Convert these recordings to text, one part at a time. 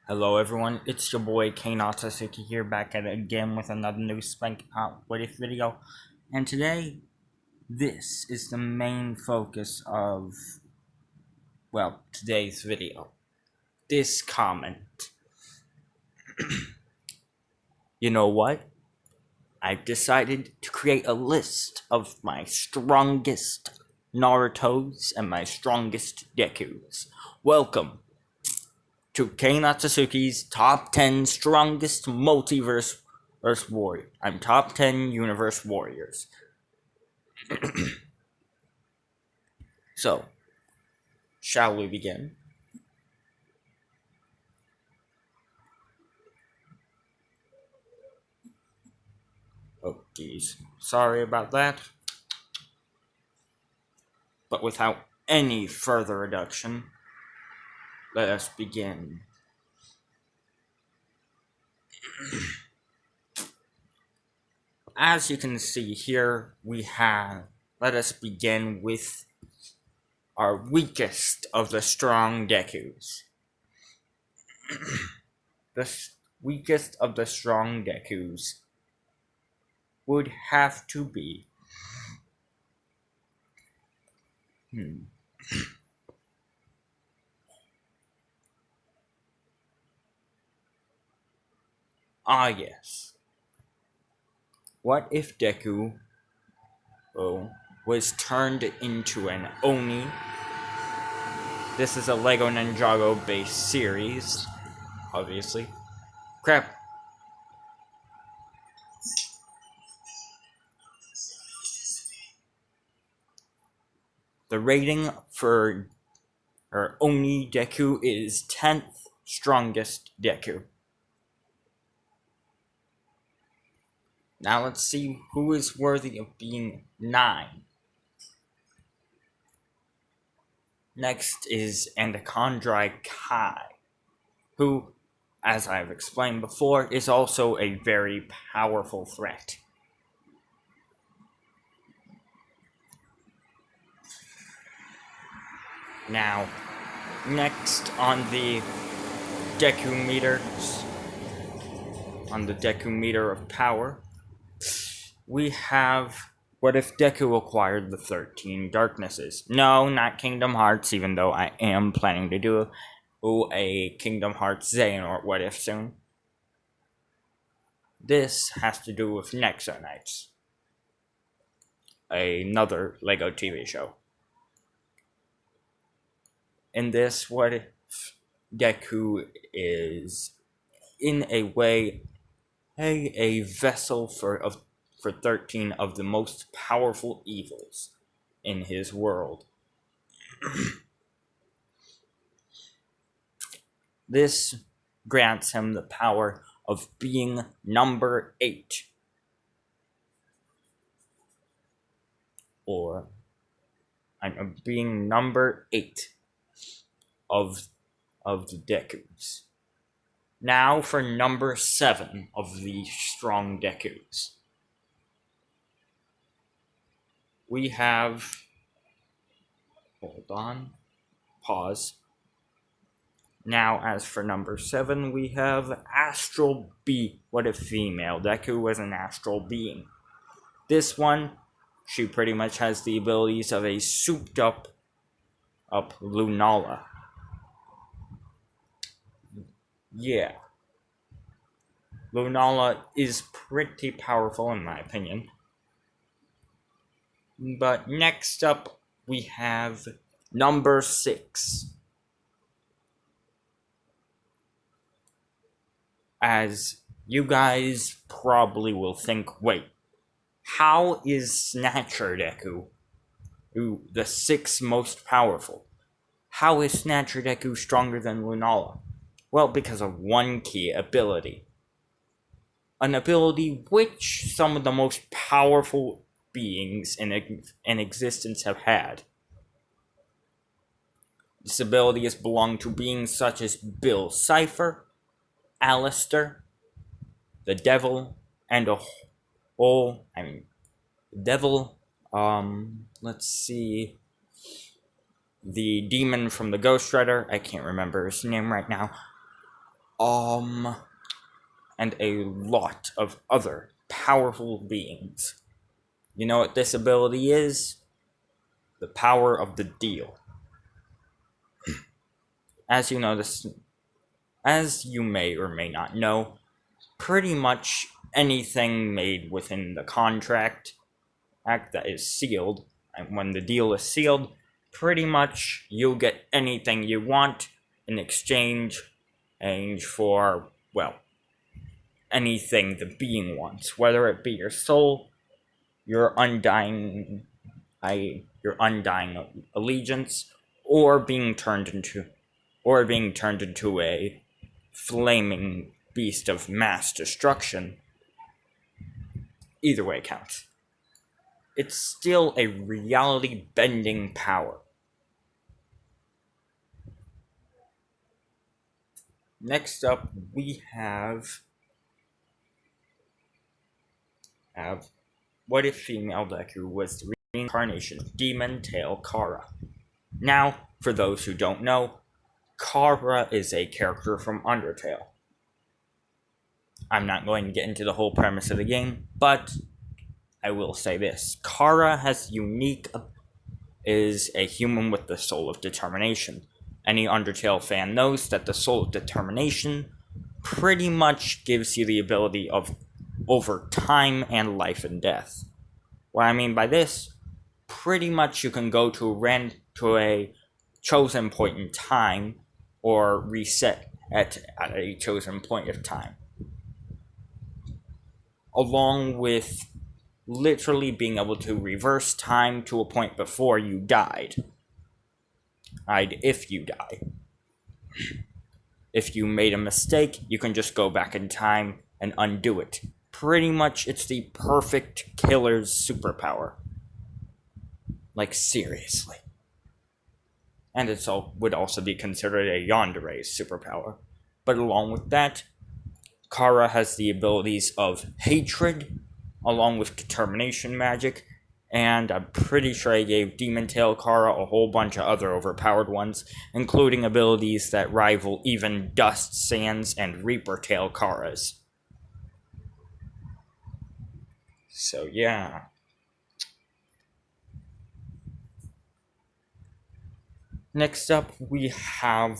Hello everyone, it's your boy Narutos I here, back at it again with another new Spank Out What If video. And today, this is the main focus of, today's video. This comment. You know what? I've decided to create a list of my strongest Narutos and my strongest dekus. Welcome to Natsuki's top 10 strongest multiverse warrior. I'm top 10 universe warriors. So, shall we begin? Oh, geez. Sorry about that. But without any further adduction, let us begin. As you can see here, let us begin with our weakest of the strong dekus. The weakest of the strong dekus would have to be yes. What if Deku was turned into an Oni? This is a Lego Ninjago based series, obviously. Crap. The rating for Oni Deku is 10th strongest Deku. Now let's see who is worthy of being 9. Next is Andakondrai Kai, who, as I've explained before, is also a very powerful threat. Now, next on the Deku meters, on the Deku meter of power, we have what if Deku acquired the 13 darknesses? No, not Kingdom Hearts, even though I am planning to do a Kingdom Hearts Xehanort what if soon. This has to do with Nexo Knights, another Lego TV show. In this, what if Deku is, in a way, a vessel for 13 of the most powerful evils in his world. This grants him the power of being number 8. Or, I'm being number 8 of the Dekus. Now for number 7 of the strong Dekus. We have, hold on, pause. Now as for number 7, we have Astral B. What if female Deku was an astral being? This one, she pretty much has the abilities of a souped up Lunala. Yeah. Lunala is pretty powerful in my opinion. But next up, we have number 6. As you guys probably will think, wait, how is Snatcher Deku, the 6th most powerful? How is Snatcher Deku stronger than Lunala? Well, because of one key ability. An ability which some of the most powerful beings in existence have had. This ability has belonged to beings such as Bill Cipher, Alistair, the Devil, and Devil, let's see, the demon from the Ghost Rider, I can't remember his name right now, Um, and a lot of other powerful beings. You know what this ability is? The power of the deal. As you know, as you may or may not know, pretty much anything made within the contract act that is sealed, and when the deal is sealed, pretty much you'll get anything you want in exchange for, well, anything the being wants, whether it be your soul, your undying your undying allegiance, or being turned into a flaming beast of mass destruction. Either way counts. It's still a reality bending power. Next up, we have what if female Deku was the reincarnation of Demon Tail Kara? Now, for those who don't know, Kara is a character from Undertale. I'm not going to get into the whole premise of the game, but I will say this. Kara is a human with the soul of determination. Any Undertale fan knows that the soul of determination pretty much gives you the ability of over time and life and death. What I mean by this, pretty much you can go to a chosen point in time or reset at a chosen point of time. Along with literally being able to reverse time to a point before you died. If you die. If you made a mistake, you can just go back in time and undo it. Pretty much, it's the perfect killer's superpower. Like, seriously. And it would also be considered a yandere's superpower. But along with that, Kara has the abilities of hatred, along with determination magic, and I'm pretty sure I gave Demon Tail Kara a whole bunch of other overpowered ones, including abilities that rival even Dust Sands and Reaper Tail Karas. So yeah. Next up we have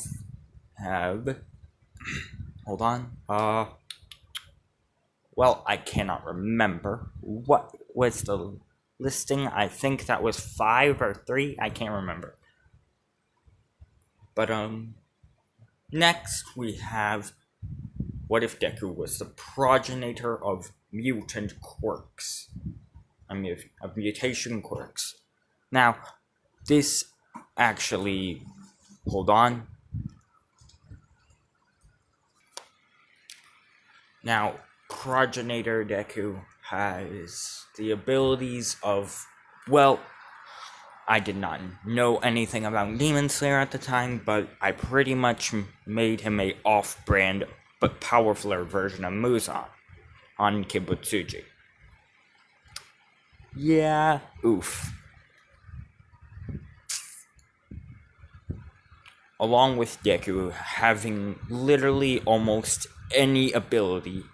hold on. Well, I cannot remember. What was the listing? I think that was 5 or 3. I can't remember. But next we have what if Deku was the progenitor of mutant quirks? Of mutation quirks. Now, this actually, hold on. Now, progenitor Deku has the abilities of, well, I did not know anything about Demon Slayer at the time, but I pretty much made him a off-brand but powerfuler version of Muzan on Kibutsuji. Yeah, oof. Along with Deku having literally almost any ability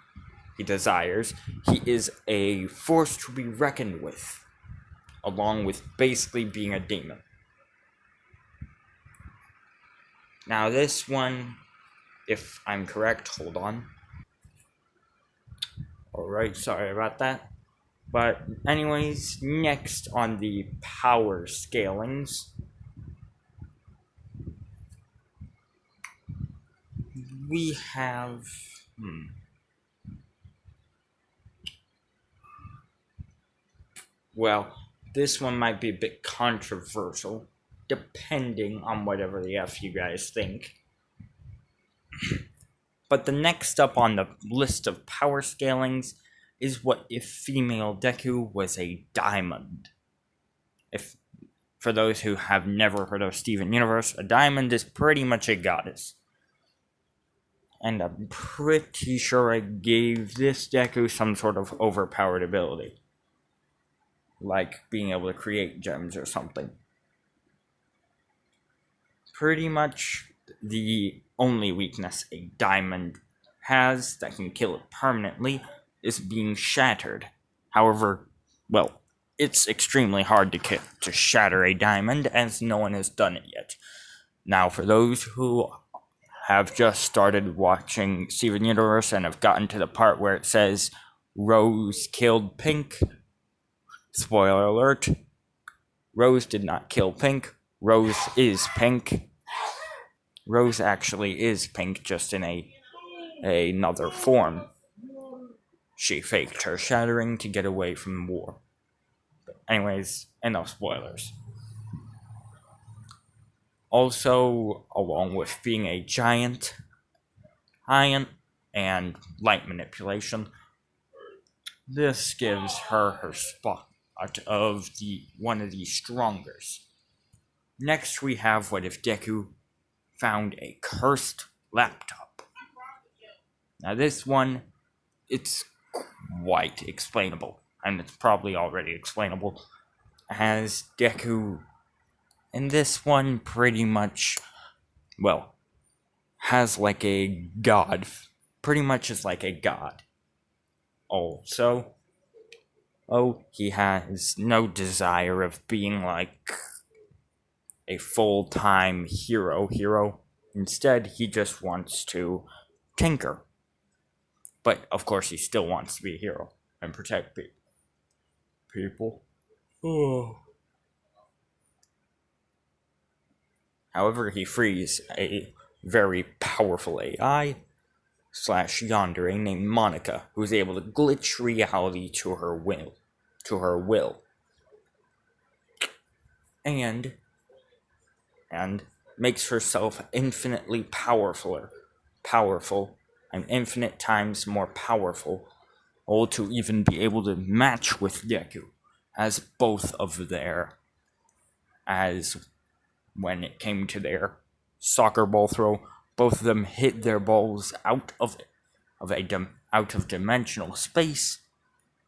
he desires, he is a force to be reckoned with, along with basically being a demon. Now this one, if I'm correct, hold on. Alright, sorry about that. But anyways, next on the power scalings, we have... Well, this one might be a bit controversial, depending on whatever the F you guys think. But the next up on the list of power scalings is what if female Deku was a diamond. For those who have never heard of Steven Universe, a diamond is pretty much a goddess. And I'm pretty sure I gave this Deku some sort of overpowered ability. Like being able to create gems or something. Pretty much The only weakness a diamond has that can kill it permanently is being shattered. However, well, it's extremely hard to shatter a diamond, as no one has done it yet. Now, for those who have just started watching Steven Universe and have gotten to the part where it says Rose killed Pink, spoiler alert, Rose did not kill Pink. Rose is Pink. Rose actually is Pink, just in another form. She faked her shattering to get away from war. But anyways, enough spoilers. Also, along with being a giant and light manipulation, this gives her spot of one of the strongest. Next, we have what if Deku found a cursed laptop. Now, this one, it's quite explainable, and it's probably already explainable, as Deku in this one pretty much, well, has like a god, pretty much is like a god. Also, he has no desire of being like a full-time hero. Instead, he just wants to tinker. But, of course, he still wants to be a hero and protect people. Oh. However, he frees a very powerful AI / yandere named Monica, who is able to glitch reality to her will. And makes herself infinitely powerful, and infinite times more powerful, all to even be able to match with Deku, as when it came to their soccer ball throw, both of them hit their balls out of dimensional space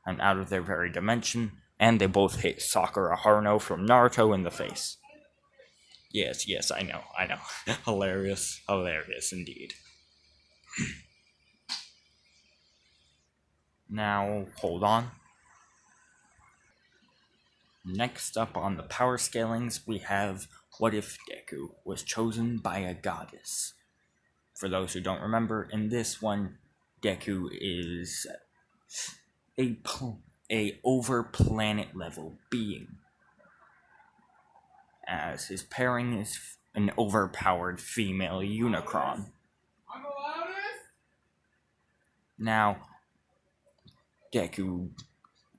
and out of their very dimension, and they both hit Sakura Haruno from Naruto in the face. Yes, I know. Hilarious indeed. Now, hold on. Next up on the power scalings, we have what if Deku was chosen by a goddess. For those who don't remember, in this one, Deku is a over planet level being, as his pairing is an overpowered female Unicron. Now, Deku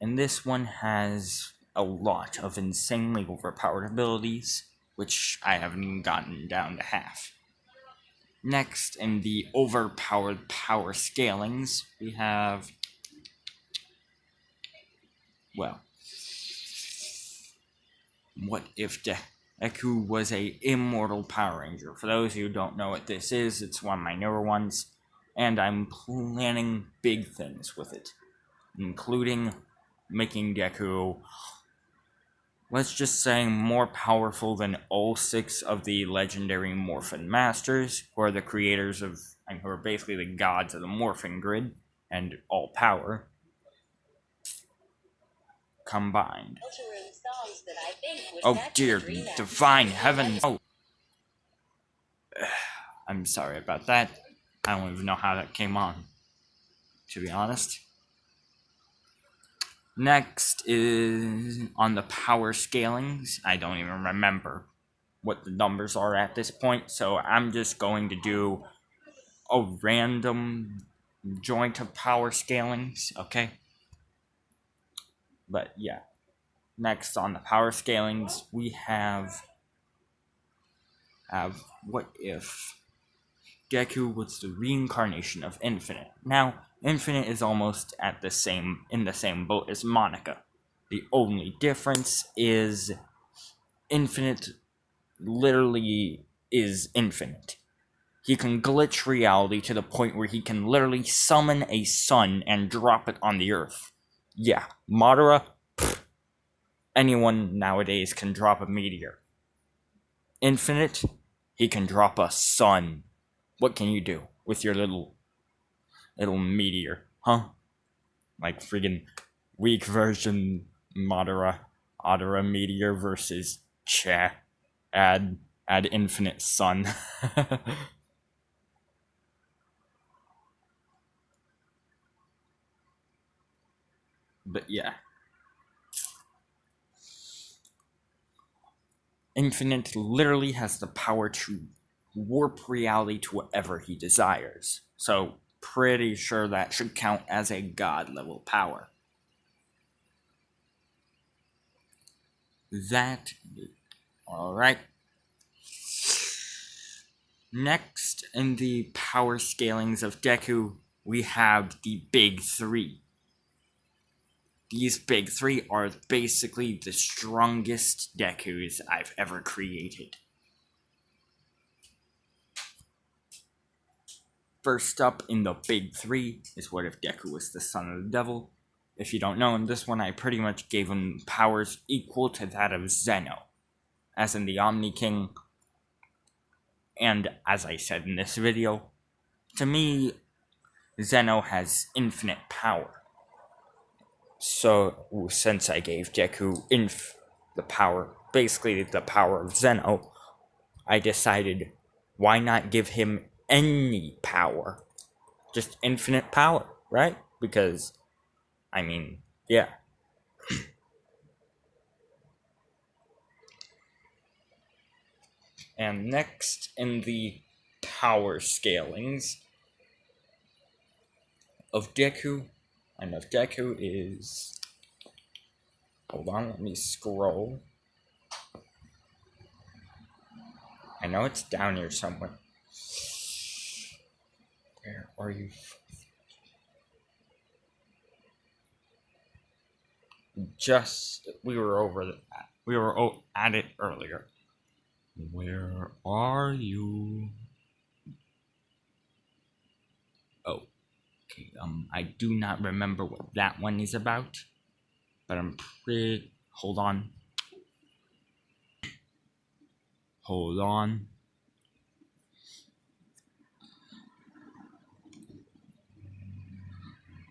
in this one has a lot of insanely overpowered abilities, which I haven't even gotten down to half. Next, in the overpowered power scalings, we have, well, what if Deku was a immortal Power Ranger? For those who don't know what this is, it's one of my newer ones, and I'm planning big things with it, including making Deku, let's just say, more powerful than all 6 of the legendary Morphin Masters, who are the creators of, and who are basically the gods of the Morphin Grid and all power combined. Oh dear divine heavens! Oh, I'm sorry about that. I don't even know how that came on, to be honest. Next is on the power scalings. I don't even remember what the numbers are at this point, so I'm just going to do a random joint of power scalings, okay? But yeah, next on the power scalings, we have what if Deku was the reincarnation of Infinite. Now, Infinite is almost in the same boat as Monica. The only difference is Infinite literally is infinite. He can glitch reality to the point where he can literally summon a sun and drop it on the earth. Yeah, Madara, anyone nowadays can drop a meteor. Infinite, He can drop a sun. What can you do with your little meteor, huh? Like friggin' weak version Madara meteor versus add infinite sun. But yeah. Infinite literally has the power to warp reality to whatever he desires. So, pretty sure that should count as a god level power. That. Alright. Next, in the power scalings of Deku, we have the Big Three. These Big Three are basically the strongest Dekus I've ever created. First up in the Big Three is what if Deku was the son of the devil. If you don't know, in this one I pretty much gave him powers equal to that of Zeno, as in the Omni King. And as I said in this video, to me, Zeno has infinite power. So, since I gave Deku the power, basically the power of Zeno, I decided, why not give him any power? Just infinite power, right? Because, I mean, yeah. And next in the power scalings of Deku, is... Hold on, let me scroll. I know it's down here somewhere. Where are you? We were at it earlier. Where are you? Oh, okay. I do not remember what that one is about, but I'm pretty. Hold on.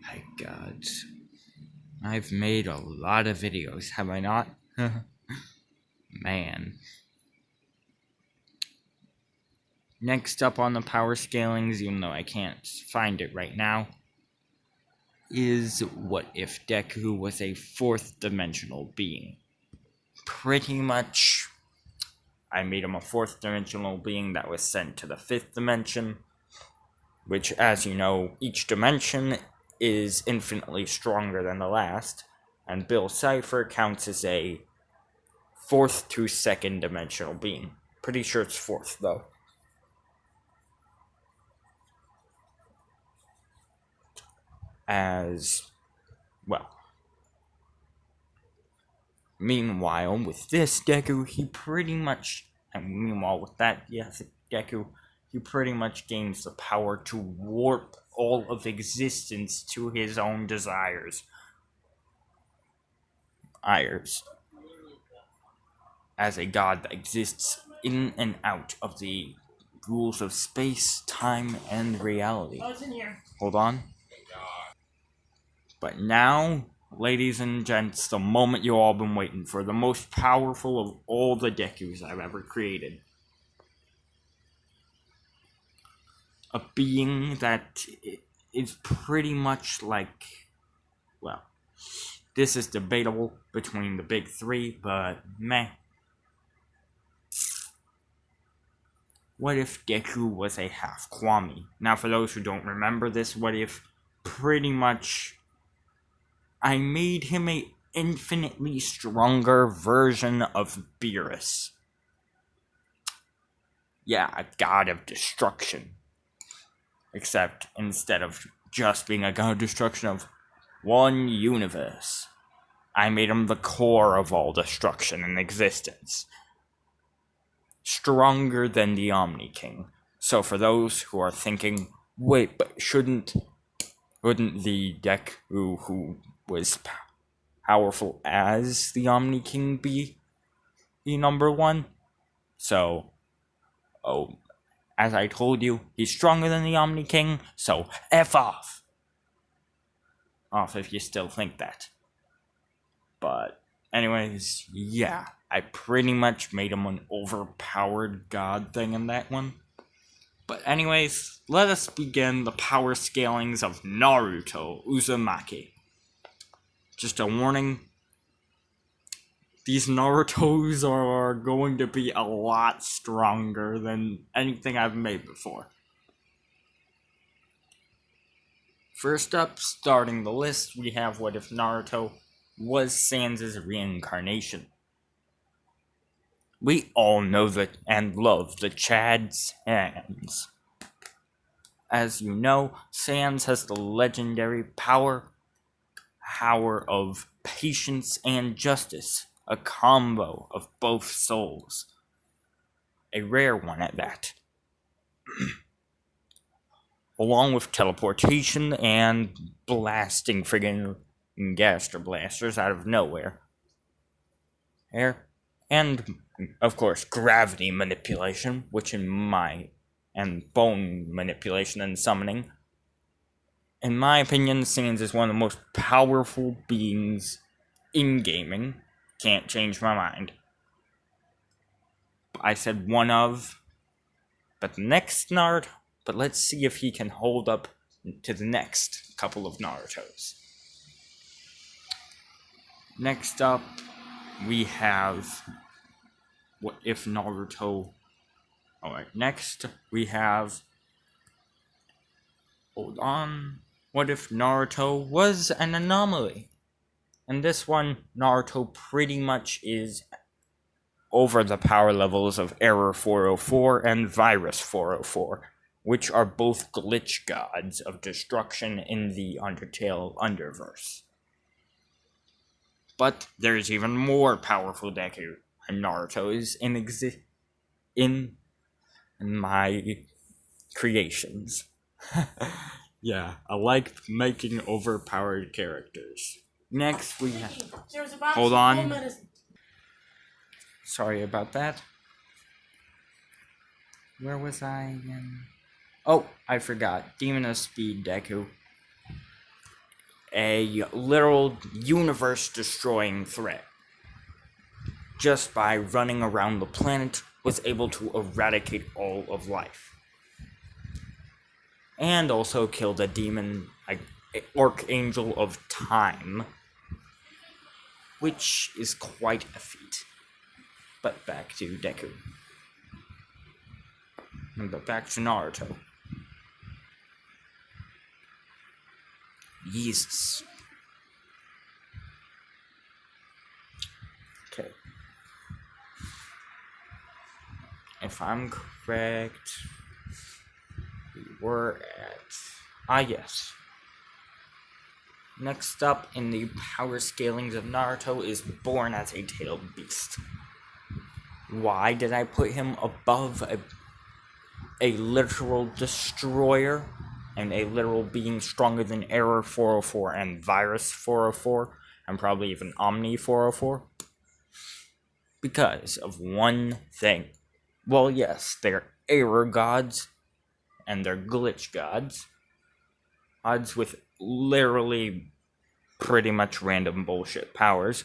My God, I've made a lot of videos, have I not? Man. Next up on the power scalings, even though I can't find it right now, is what if Deku was a fourth dimensional being? Pretty much, I made him a fourth dimensional being that was sent to the fifth dimension, which, as you know, each dimension is infinitely stronger than the last, and Bill Cipher counts as a fourth to second dimensional being. Pretty sure it's fourth, though. As well. Meanwhile, with this Deku, he pretty much gains the power to warp all of existence to his own desires. As a god that exists in and out of the rules of space, time, and reality. Oh, it's in here. Hold on. But now, ladies and gents, the moment you all been waiting for, the most powerful of all the Dekus I've ever created. A being that is pretty much like, well, this is debatable between the big three, but meh. What if Deku was a half Kwami? Now, for those who don't remember this, what if pretty much I made him a infinitely stronger version of Beerus. Yeah, a god of destruction. Except instead of just being a god of destruction of one universe, I made him the core of all destruction in existence. Stronger than the Omni King. So for those who are thinking, wait, but wouldn't the Deku who was powerful as the Omni King be the number one? So, Oh, as I told you, he's stronger than the Omni King, so F off. Off if you still think that. But, anyways, yeah, I pretty much made him an overpowered god thing in that one. But anyways, let us begin the power scalings of Naruto Uzumaki. Just a warning, these Narutos are going to be a lot stronger than anything I've made before. First up, starting the list, we have what if Naruto was Sans' reincarnation. We all know that and love the Chad Sans. As you know, Sans has the legendary power of patience and justice, a combo of both souls. A rare one at that. Along with teleportation and blasting friggin' gaster blasters out of nowhere. And, of course, gravity manipulation, and bone manipulation and summoning. In my opinion, Sans is one of the most powerful beings in gaming. Can't change my mind. I said one of, but let's see if he can hold up to the next couple of Narutos. Next up, we have what if Naruto. Alright, next we have. Hold on. What if Naruto was an anomaly? In this one, Naruto pretty much is over the power levels of Error 404 and Virus 404, which are both glitch gods of destruction in the Undertale Underverse. But there's even more powerful Deku and Naruto's in my creations. Yeah, I like making overpowered characters. Next we have... Hold on. Sorry about that. Where was I again? Oh, I forgot. Demon of Speed Deku. A literal universe-destroying threat. Just by running around the planet, was able to eradicate all of life. And also kill the demon, Archangel of Time. Which is quite a feat. But back to Deku. But back to Naruto. Jesus. Okay. If I'm correct, we were at... yes. Next up in the power scalings of Naruto is born as a tailed beast. Why did I put him above a literal destroyer and a literal being stronger than Error 404 and Virus 404 and probably even Omni 404? Because of one thing. Well, yes, they're error gods and they're glitch gods. Odds with literally pretty much random bullshit powers.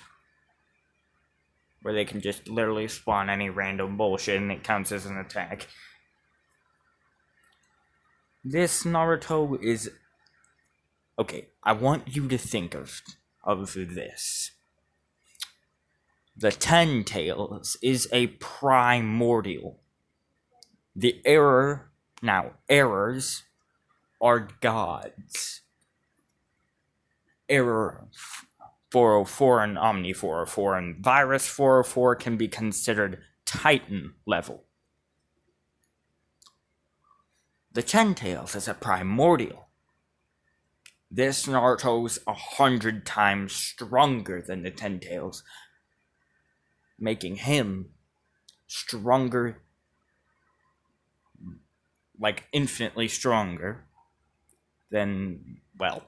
Where they can just literally spawn any random bullshit and it counts as an attack. This Naruto is... Okay, I want you to think of this. The Ten Tails is a primordial. The errors are gods. Error 404 and Omni 404 and Virus 404 can be considered Titan level. The Ten Tails is a primordial. This Naruto's 100 times stronger than the Ten Tails, making him stronger, like infinitely stronger than, well,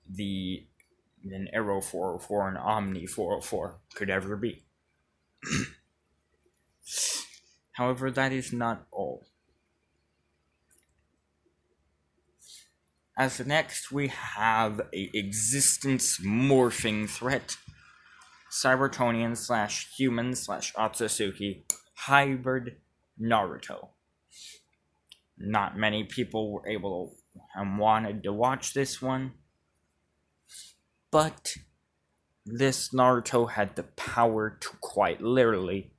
than Arrow 404 and Omni 404 could ever be. However, that is not all. As the next, we have a existence morphing threat. Cybertronian / human / Otsutsuki hybrid Naruto. Not many people were able and wanted to watch this one, but this Naruto had the power to quite literally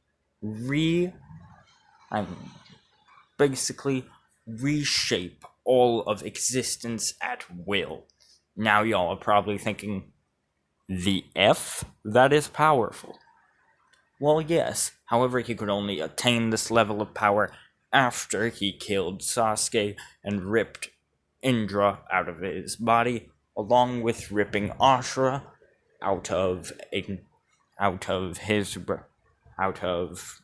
basically reshape all of existence at will. Now y'all are probably thinking, the F? That is powerful. Well, yes. However, he could only attain this level of power after he killed Sasuke and ripped Indra out of his body, along with ripping Ashura out of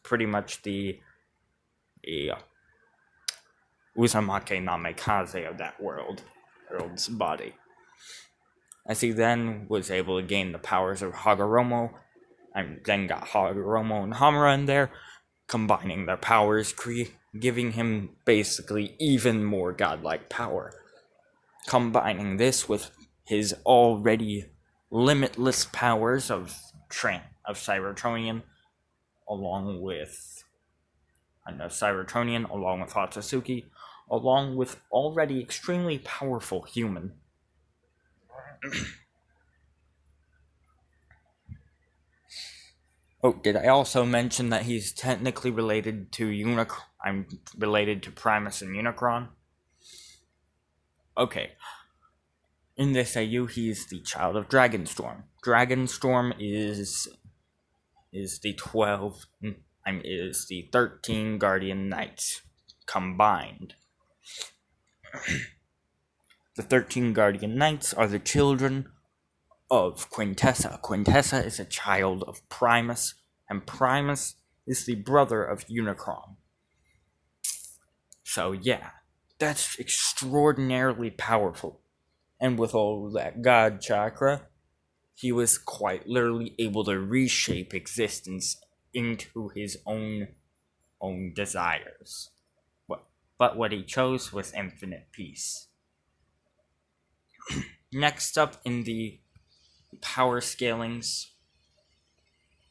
pretty much the Uzumaki Namikaze of that world's body. As he then was able to gain the powers of Hagoromo, and then got Hagoromo and Hamura in there, combining their powers, giving him basically even more godlike power. Combining this with his already limitless powers of Cybertronian, along with Otsutsuki, along with already extremely powerful human. Oh, did I also mention that he's technically related to I'm related to Primus and Unicron? Okay. In this AU, he's the child of Dragonstorm. Dragonstorm is the 13 Guardian Knights combined. The 13 Guardian Knights are the children of Quintessa. Quintessa is a child of Primus, and Primus is the brother of Unicron. So yeah, that's extraordinarily powerful. And with all that God chakra, he was quite literally able to reshape existence into his own desires. But what he chose was infinite peace. Next up in the power scalings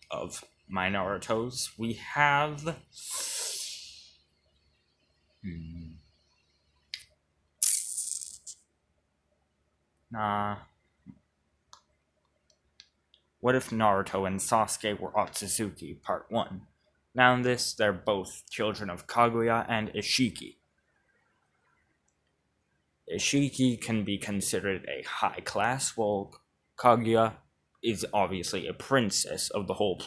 of my Narutos, we have what if Naruto and Sasuke were Otsutsuki, Part 1? Now in this, they're both children of Kaguya and Ishiki. Ishiki can be considered a high class, while Kaguya is obviously a princess of the whole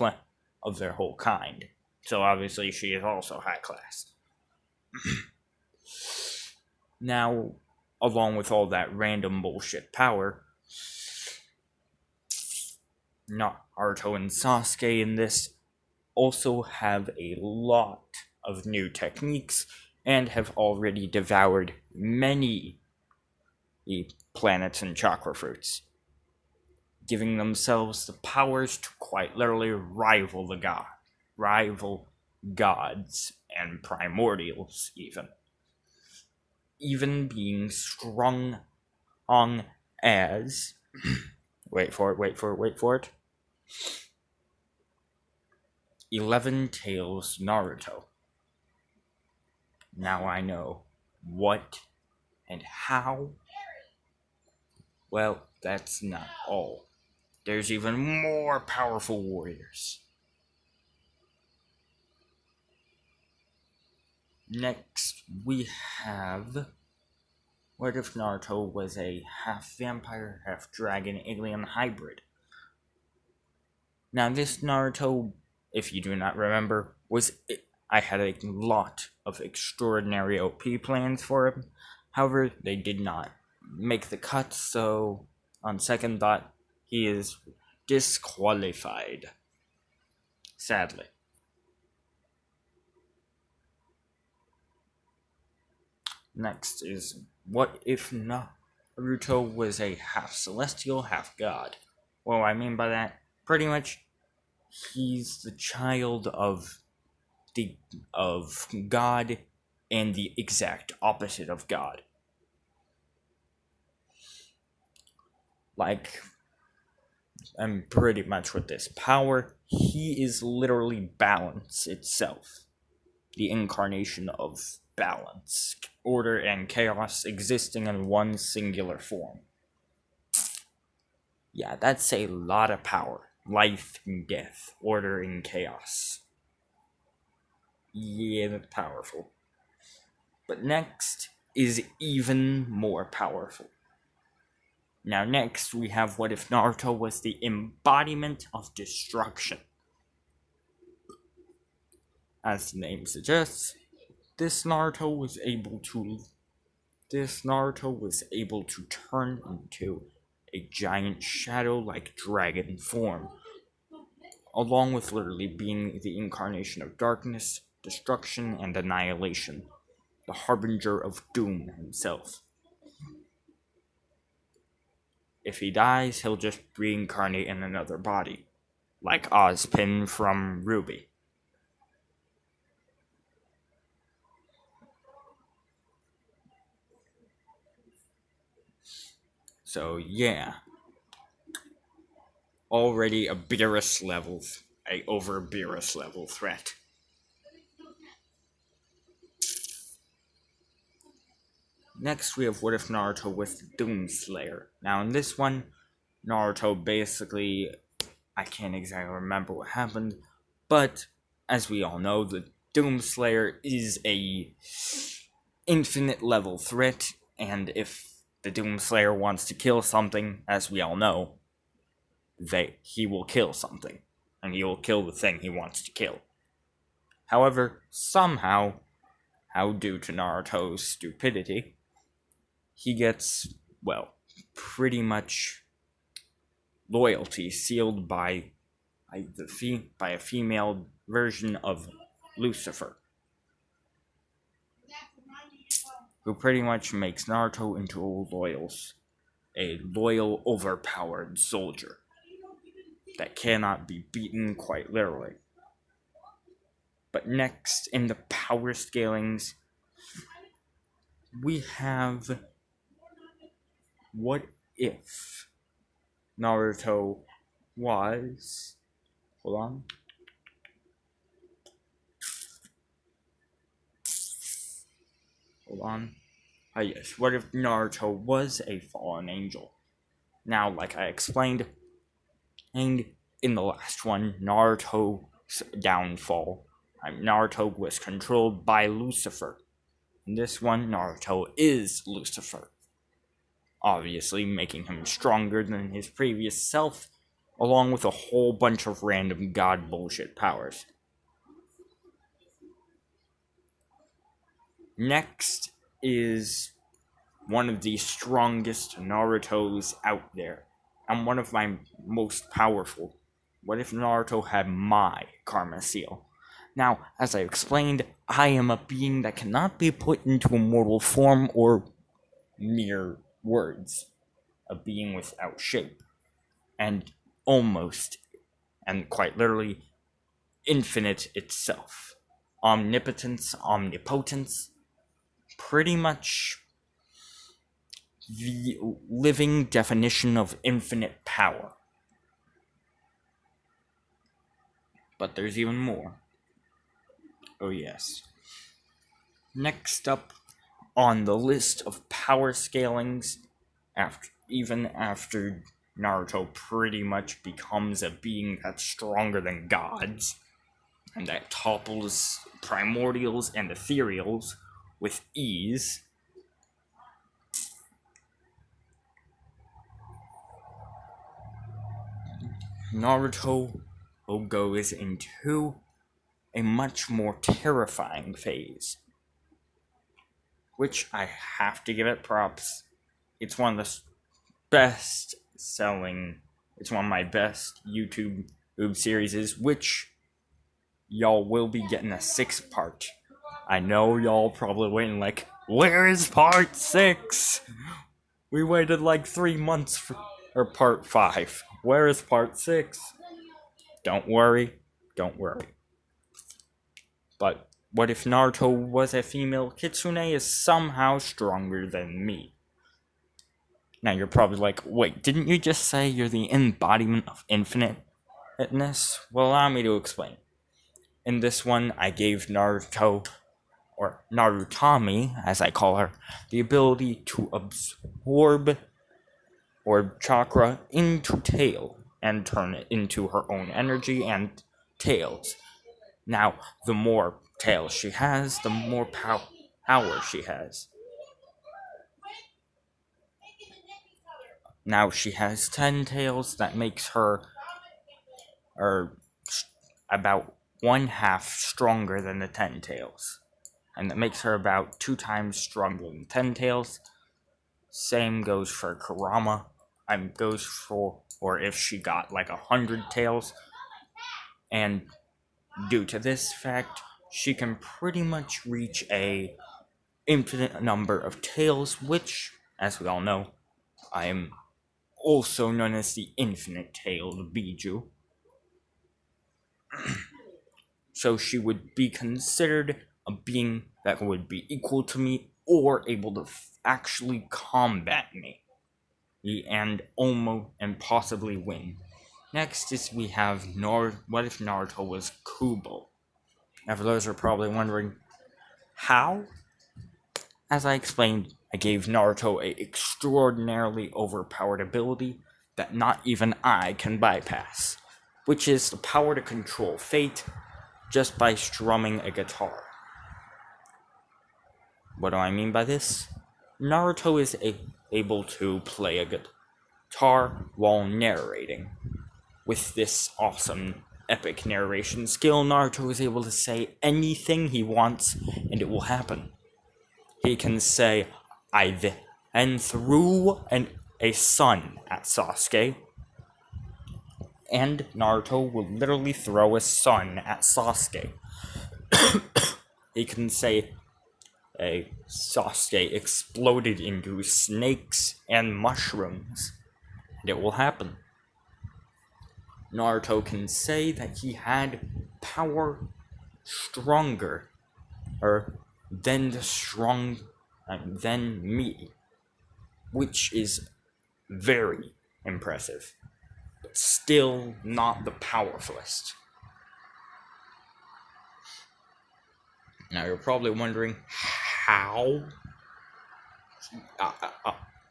of their whole kind. So obviously she is also high class. Now, along with all that random bullshit power, Naruto and Sasuke in this also have a lot of new techniques and have already devoured many planets and chakra fruits, giving themselves the powers to quite literally rival gods and primordials, even being strung on as wait for it 11 Tails Naruto. Now I know what and how. Well, that's not all. There's even more powerful warriors. Next, we have... what if Naruto was a half vampire, half dragon alien hybrid? Now, this Naruto, if you do not remember, I had a lot of extraordinary OP plans for him. However, they did not make the cut, so on second thought, he is disqualified. Sadly. Next is, what if Naruto was a half celestial, half god? What do I mean by that? Pretty much, he's the child of of God and the exact opposite of God. Like, and pretty much with this power, he is literally balance itself. The incarnation of balance, order, and chaos existing in one singular form. Yeah, that's a lot of power. Life and death, order and chaos. Yeah, that's powerful. But next is even more powerful. Now, next we have what if Naruto was the embodiment of destruction? As the name suggests, this Naruto was able to turn into a giant shadow-like dragon form, along with literally being the incarnation of darkness, destruction, and annihilation, the harbinger of doom himself. If he dies, he'll just reincarnate in another body, like Ozpin from Ruby. So yeah, already a over Beerus level threat. Next, we have what if Naruto was the Doomslayer. Now, in this one, Naruto basically, I can't exactly remember what happened, but as we all know, the Doomslayer is a infinite level threat, and if the Doomslayer wants to kill something, as we all know, he will kill something, and he will kill the thing he wants to kill. However, somehow, due to Naruto's stupidity, he gets, well, pretty much loyalty sealed by a female version of Lucifer, who pretty much makes Naruto into a loyal, overpowered soldier that cannot be beaten quite literally. But next, in the power scalings, we have what if Naruto was... Hold on. Ah, yes. What if Naruto was a fallen angel? Now, like I explained, and in the last one, Naruto's downfall. Naruto was controlled by Lucifer. In this one, Naruto is Lucifer, obviously making him stronger than his previous self, along with a whole bunch of random god bullshit powers. Next is one of the strongest Narutos out there, and one of my most powerful. What if Naruto had my Karma Seal? Now, as I explained, I am a being that cannot be put into a mortal form or mere words. A being without shape. And quite literally, infinite itself. Omnipotence, omnipotence, pretty much the living definition of infinite power. But there's even more. Oh yes. Next up on the list of power scalings, after Naruto pretty much becomes a being that's stronger than gods, and that topples primordials and ethereals with ease, Naruto goes into a much more terrifying phase, which I have to give it props. It's one of the best selling, it's one of my best YouTube series, which y'all will be getting a 6-part. I know y'all probably waiting like, where is part 6? We waited like 3 months for part 5. Where is part 6? Don't worry. But what if Naruto was a female? Kitsune is somehow stronger than me. Now you're probably like, wait, didn't you just say you're the embodiment of infiniteness? Well, allow me to explain. In this one, I gave Naruto, or Narutami, as I call her, the ability to absorb orb chakra into tail and turn it into her own energy and tails. Now, the more tails she has, the more power she has. Now she has 10 tails, that makes her about 1/2 stronger than the 10 tails. And that makes her about 2 times stronger than 10 tails. Same goes for Kurama. Goes for, or if she got like 100 tails. And due to this fact, she can pretty much reach a infinite number of tails, which, as we all know, I am also known as the Infinite Tailed Biju. So she would be considered a being that would be equal to me or able to actually combat me and possibly win. Next is we have what if Naruto was Kubo? Now for those who are probably wondering, how? As I explained, I gave Naruto a extraordinarily overpowered ability that not even I can bypass, which is the power to control fate just by strumming a guitar. What do I mean by this? Naruto is able to play a guitar while narrating. With this awesome epic narration skill, Naruto is able to say anything he wants and it will happen. He can say, I then threw a sun at Sasuke, and Naruto will literally throw a sun at Sasuke. He can say, a Sasuke exploded into snakes and mushrooms, and it will happen. Naruto can say that he had power stronger, than me, which is very impressive, but still not the powerfulest. Now you're probably wondering, how?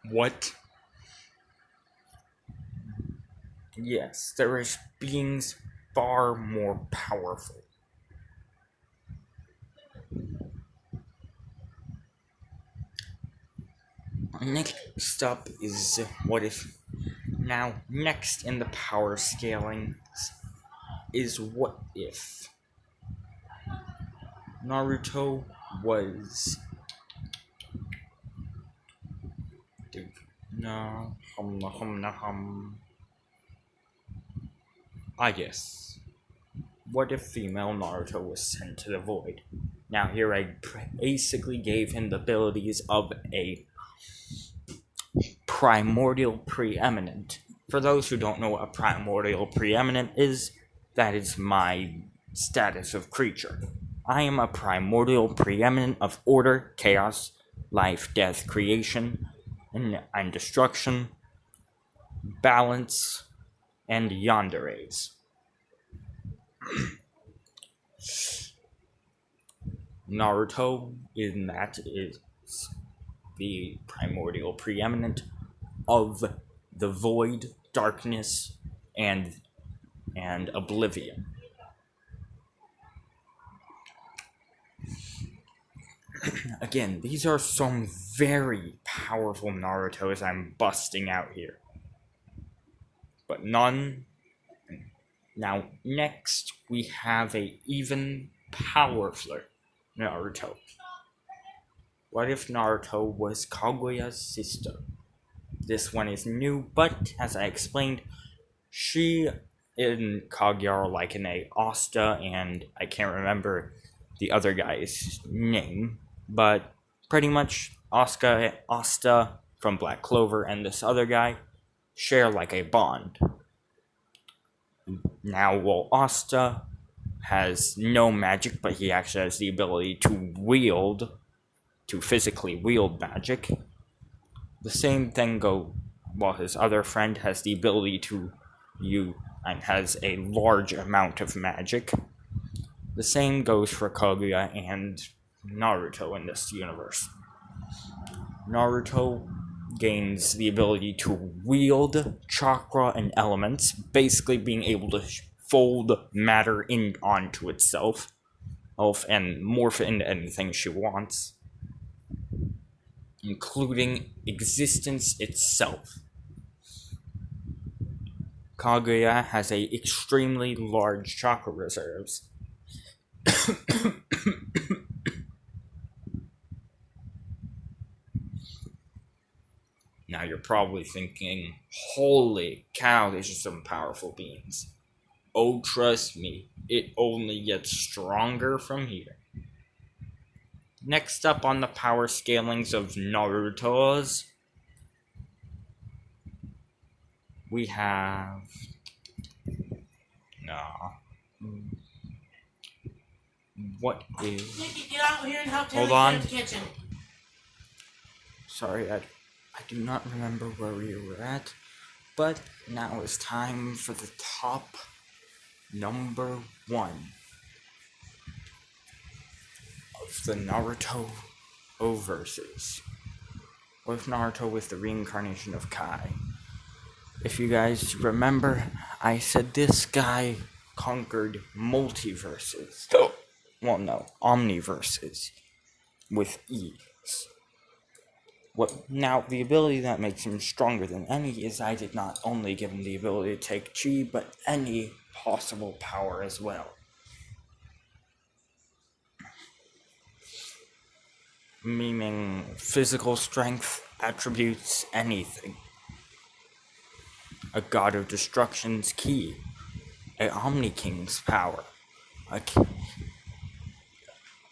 What? Yes, there is beings far more powerful. Next up is what if. Now, next in the power scaling is what if Naruto was. No, I guess. What if female Naruto was sent to the void? Now here I basically gave him the abilities of a primordial preeminent. For those who don't know what a primordial preeminent is, that is my status of creature. I am a primordial preeminent of order, chaos, life, death, creation, and destruction, balance, and yanderes. Naruto in that is the primordial preeminent of the void, darkness, and oblivion. Again, these are some very powerful Narutos I'm busting out here. But none. Now, next, we have a even powerfuler Naruto. What if Naruto was Kaguya's sister? This one is new, but as I explained, she and Kaguya are like in a Asta, and I can't remember the other guy's name, but pretty much Asta from Black Clover and this other guy share like a bond. Now, while Asta has no magic, but he actually has the ability to physically wield magic. The same thing while his other friend has the ability to use and has a large amount of magic. The same goes for Kaguya and Naruto in this universe. Naruto gains the ability to wield chakra and elements, basically being able to fold matter onto itself and morph it into anything she wants, including existence itself. Kaguya has extremely large chakra reserves. Now you're probably thinking, holy cow, these are some powerful beings. Oh, trust me, it only gets stronger from here. Next up on the power scalings of Naruto's, we have... What is... Nikki, get out here and help Hold Taylor on. clean up the kitchen. Sorry, I do not remember where we were at, but now it's time for the top number 1 of the Naruto verses. What if Naruto was the reincarnation of Kai? If you guys remember, I said this guy conquered multiverses. Well, no, omniverses with ease. Now, the ability that makes him stronger than any is I did not only give him the ability to take chi, but any possible power as well. Meaning physical strength, attributes, anything. A god of destruction's ki. A Omni King's power.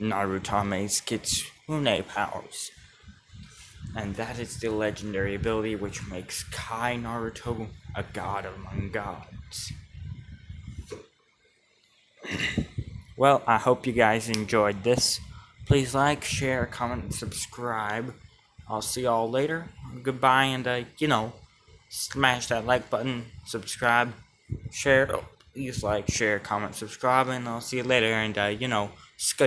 Narutame's Kitsune powers. And that is the legendary ability which makes Kai Naruto a god among gods. Well, I hope you guys enjoyed this. Please like, share, comment, and subscribe. I'll see y'all later. Goodbye, and smash that like button, subscribe, share. Please like, share, comment, subscribe, and I'll see you later, and